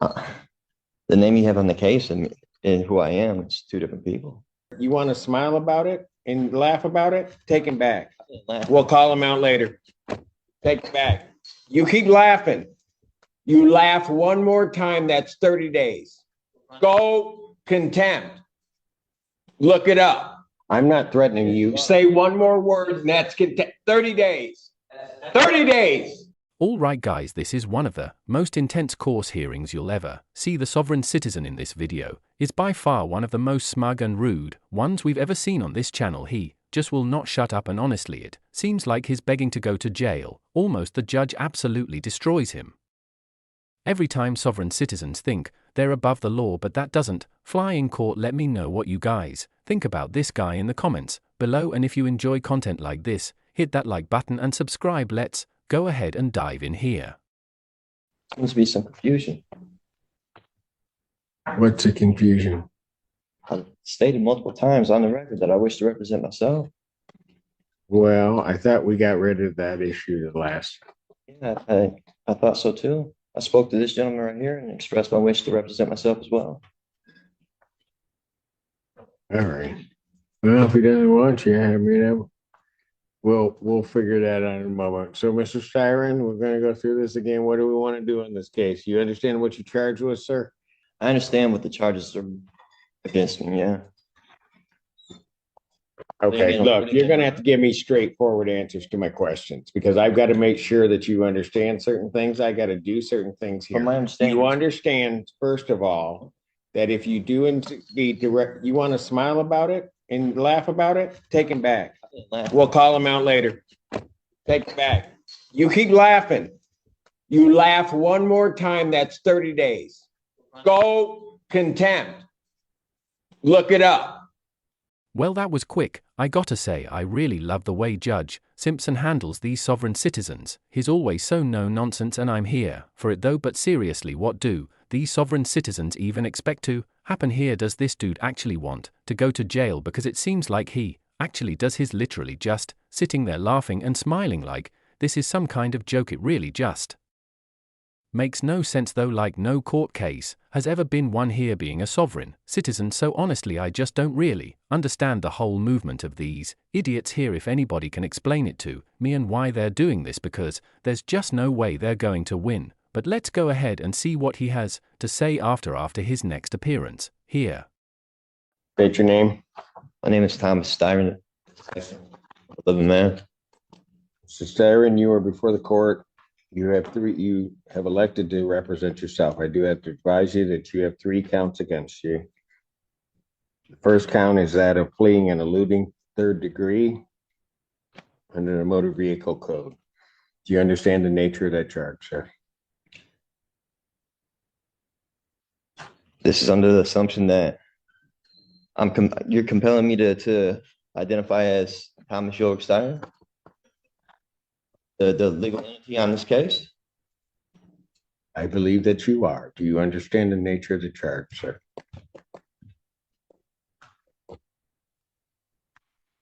Uh, the name you have on the case and who I am, it's two different people. You want to smile about it and laugh about it? Take him back. Laugh. We'll call him out later. Take him back. You keep laughing. You laugh one more time, that's 30 days. Go contempt. Look it up. I'm not threatening you. Say one more word and that's contempt. 30 days. 30 days. All right guys, this is one of the most intense court hearings you'll ever see. The sovereign citizen in this video is by far one of the most smug and rude ones we've ever seen on this channel. He just will not shut up, and honestly it seems like he's begging to go to jail. Almost the judge absolutely destroys him. Every time sovereign citizens think they're above the law, but that doesn't fly in court. Let me know what you guys think about this guy in the comments below, and if you enjoy content like this, hit that like button and subscribe. Let's go ahead and dive in here. Seems to be some confusion. What's the confusion? I've stated multiple times on the record that I wish to represent myself. Well, I thought we got rid of that issue the last. Yeah, I thought so too. I spoke to this gentleman right here and expressed my wish to represent myself as well. All right. Well, if he doesn't want you, I mean, we'll figure that out in a moment. So, Mr. Styron, we're going to go through this again. What do we want to do in this case? You understand what you charged with, sir? I understand what the charges are against me, yeah. Okay, look, you're going to have to give me straightforward answers to my questions, because I've got to make sure that you understand certain things. I got to do certain things here. From my understanding, you understand, first of all, that if you do indeed direct, you want to smile about it and laugh about it, take him back. We'll call him out later. Take him back. You keep laughing. You laugh one more time, that's 30 days. Go contempt. Look it up. Well, that was quick. I gotta say, I really love the way Judge Simpson handles these sovereign citizens. He's always so no nonsense, and I'm here for it though. But seriously, what do these sovereign citizens even expect to happen here? Does this dude actually want to go to jail? Because it seems like he actually does. He's literally just sitting there laughing and smiling like this is some kind of joke. It really just makes no sense though. Like no court case has ever been won here being a sovereign citizen. So honestly, I just don't really understand the whole movement of these idiots here. If anybody can explain it to me and why they're doing this, because there's just no way they're going to win. But let's go ahead and see what he has to say after his next appearance here. State your name. my name is Thomas Styron. Living man. Mr. Styron, you are before the court. You have elected to represent yourself. I do have to advise you that you have 3 counts against you. The first count is that of fleeing and eluding 3rd degree under the motor vehicle code. Do you understand the nature of that charge, sir? This is under the assumption that you're compelling me to identify as Thomas York Styron, the legal entity on this case. I believe that you are. Do you understand the nature of the charge, sir?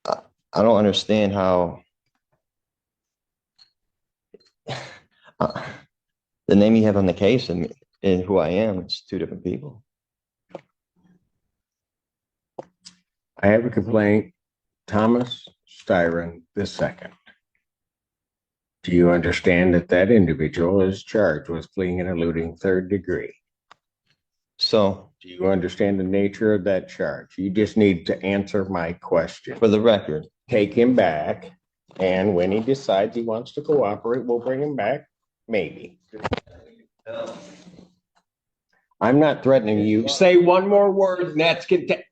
I don't understand how the name you have on the case and who I am, it's 2 different people. I have a complaint, Thomas Styron II. Do you understand that that individual is charged with fleeing and eluding 3rd degree? So, do you understand the nature of that charge? You just need to answer my question. For the record, take him back, and when he decides he wants to cooperate, we'll bring him back, maybe. I'm not threatening you. Say one more word, and that's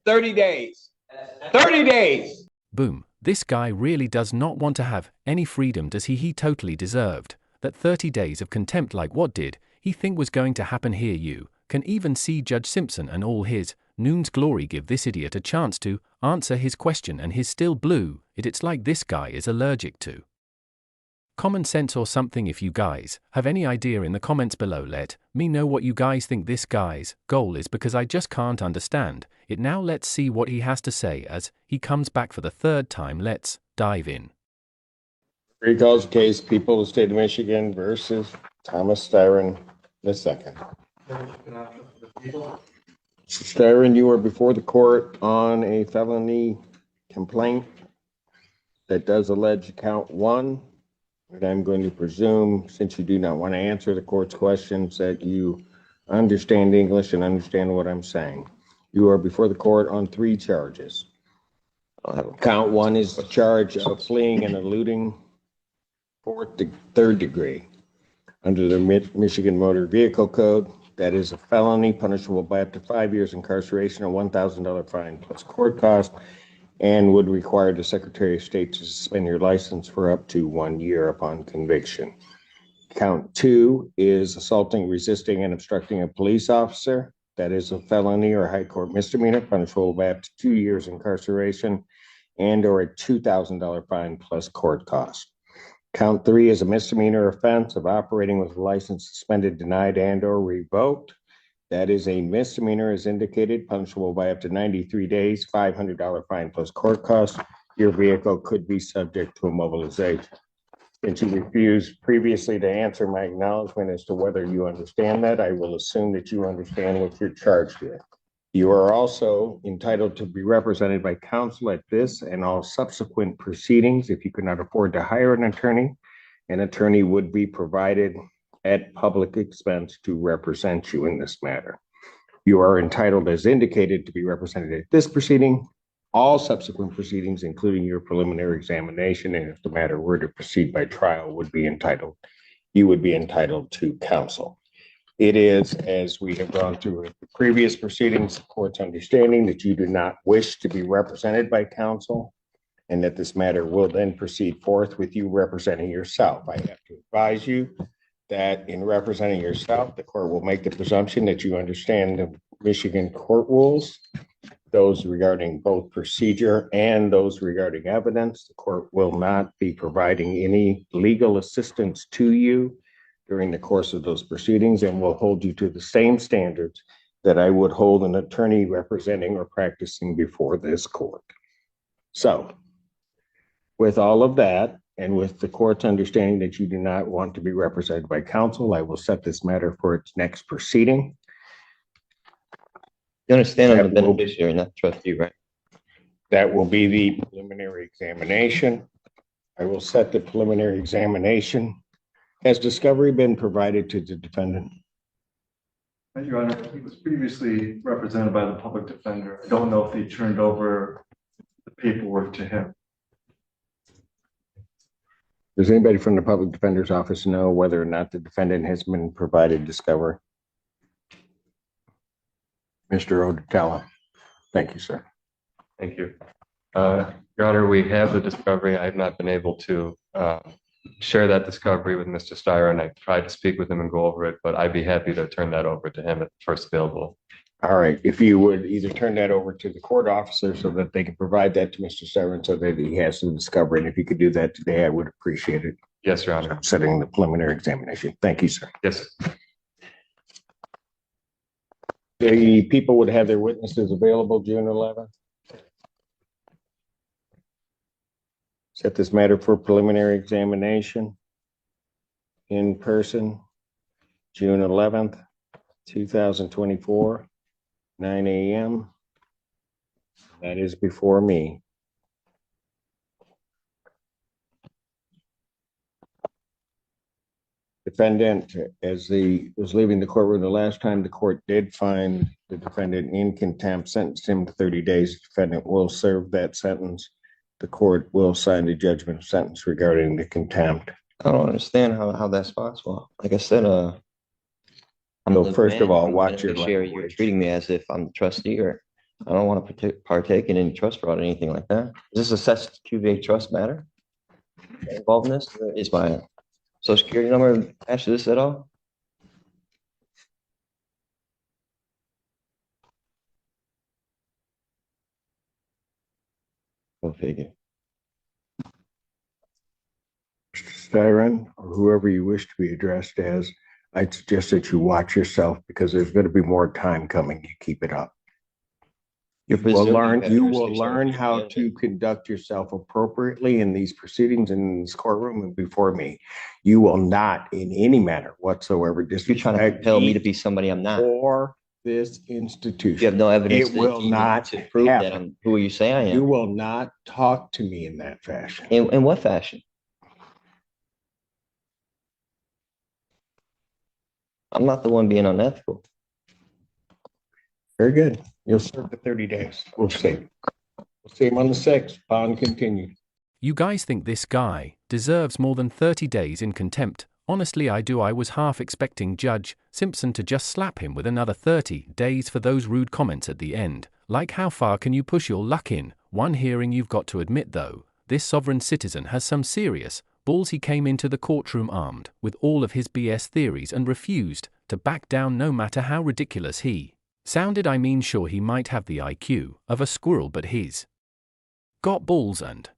30 days. 30 days. Boom. This guy really does not want to have any freedom, does he? He totally deserved that 30 days of contempt. Like, what did he think was going to happen here? You can even see Judge Simpson and all his noon's glory give this idiot a chance to answer his question, and he's still blew it. It's like this guy is allergic to common sense or something. If you guys have any idea in the comments below, let me know what you guys think this guy's goal is, because I just can't understand it. Now let's see what he has to say as he comes back for the 3rd time. Let's dive in. Recalls case, people of the state of Michigan versus Thomas Styron II. Styron, you are before the court on a felony complaint that does allege count one. And I'm going to presume, since you do not want to answer the court's questions, that you understand English and understand what I'm saying. You are before the court on 3 charges. Count one is the charge of fleeing and eluding third degree. Under the Michigan Motor Vehicle Code, that is a felony punishable by up to 5 years incarceration, a $1,000 fine plus court cost, and would require the Secretary of State to suspend your license for up to 1 year upon conviction. Count two is assaulting, resisting, and obstructing a police officer. That is a felony or high court misdemeanor, punishable by up to 2 years incarceration and or a $2,000 fine plus court cost. Count three is a misdemeanor offense of operating with a license suspended, denied, and or revoked. That is a misdemeanor as indicated, punishable by up to 93 days, $500 fine plus court costs. Your vehicle could be subject to immobilization. Since you refused previously to answer my acknowledgement as to whether you understand that, I will assume that you understand what you're charged with. You are also entitled to be represented by counsel at this and all subsequent proceedings. If you could not afford to hire an attorney would be provided at public expense to represent you in this matter. You are entitled, as indicated, to be represented at this proceeding, all subsequent proceedings, including your preliminary examination, and if the matter were to proceed by trial, you would be entitled to counsel. It is, as we have gone through the previous proceedings, the court's understanding that you do not wish to be represented by counsel, and that this matter will then proceed forth with you representing yourself. I have to advise you that in representing yourself, the court will make the presumption that you understand the Michigan court rules, those regarding both procedure and those regarding evidence. The court will not be providing any legal assistance to you during the course of those proceedings and will hold you to the same standards that I would hold an attorney representing or practicing before this court. So, with all of that, and with the court's understanding that you do not want to be represented by counsel, I will set this matter for its next proceeding. You understand I'm the beneficiary, not the trustee, right? That will be the preliminary examination. I will set the preliminary examination. Has discovery been provided to the defendant? Your Honor, he was previously represented by the public defender. I don't know if he turned over the paperwork to him. Does anybody from the public defender's office know whether or not the defendant has been provided discovery? Mr. Odetella. Thank you, sir. Thank you. Your Honor, we have the discovery. I have not been able to share that discovery with Mr. Steyer, and I tried to speak with him and go over it, but I'd be happy to turn that over to him at first available. All right. If you would either turn that over to the court officer so that they can provide that to Mr. Steyer so that he has the discovery, and if you could do that today, I would appreciate it. Yes, Your Honor. I'm setting the preliminary examination. Thank you, sir. Yes. The people would have their witnesses available June 11th. Set this matter for preliminary examination in person, June 11th, 2024, 9 a.m. That is before me. Defendant, as he was leaving the courtroom the last time, the court did find the defendant in contempt, sentenced him to 30 days. The defendant will serve that sentence. The court will sign the judgment of sentence regarding the contempt. I don't understand how that's possible. Like I said, So first of all, watch your language. You're treating me as if I'm the trustee, or I don't want to partake in any trust fraud or anything like that. Is this a QVA trust matter involved in this? Is my Social Security number attached to this at all? Go figure. Mr. Styron, or whoever you wish to be addressed as, I'd suggest that you watch yourself because there's going to be more time coming. You keep it up. You're You will preserving learn, that you will jurisdiction. learn how to conduct yourself appropriately in these proceedings in this courtroom and before me. You will not in any manner whatsoever You're trying to disrespect compel me to me be somebody I'm not. or this You have institution. no evidence It to, will even not to prove that happen. I'm who you say I You am. will not talk to me in that fashion. In what fashion? I'm not the one being unethical. Very good. You'll serve the 30 days. We'll see. We'll see him on the 6th. Bond continued. You guys think this guy deserves more than 30 days in contempt? Honestly, I do. I was half expecting Judge Simpson to just slap him with another 30 days for those rude comments at the end. Like, how far can you push your luck in one hearing? You've got to admit, though, this sovereign citizen has some serious balls. He came into the courtroom armed with all of his BS theories and refused to back down no matter how ridiculous he sounded. I mean, sure, he might have the IQ of a squirrel, but he's got balls, and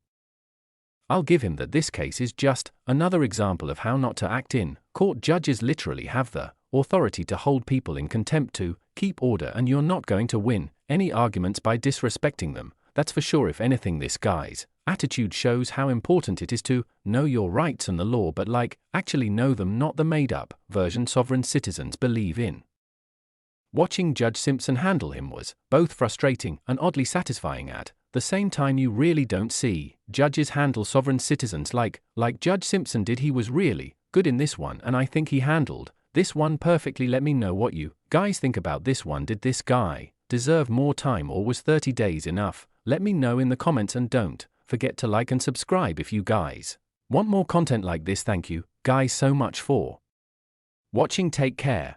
I'll give him that. This case is just another example of how not to act in court. Judges literally have the authority to hold people in contempt, to keep order, and you're not going to win any arguments by disrespecting them. That's for sure. If anything, this guy's attitude shows how important it is to know your rights and the law, but like, actually know them, not the made-up version sovereign citizens believe in. Watching Judge Simpson handle him was both frustrating and oddly satisfying at the same time. You really don't see judges handle sovereign citizens like Judge Simpson did. He was really good in this one, and I think he handled this one perfectly. Let me know what you guys think about this one. Did this guy deserve more time, or was 30 days enough? Let me know in the comments, and don't forget to like and subscribe if you guys want more content like this. Thank you guys so much for watching. Take care.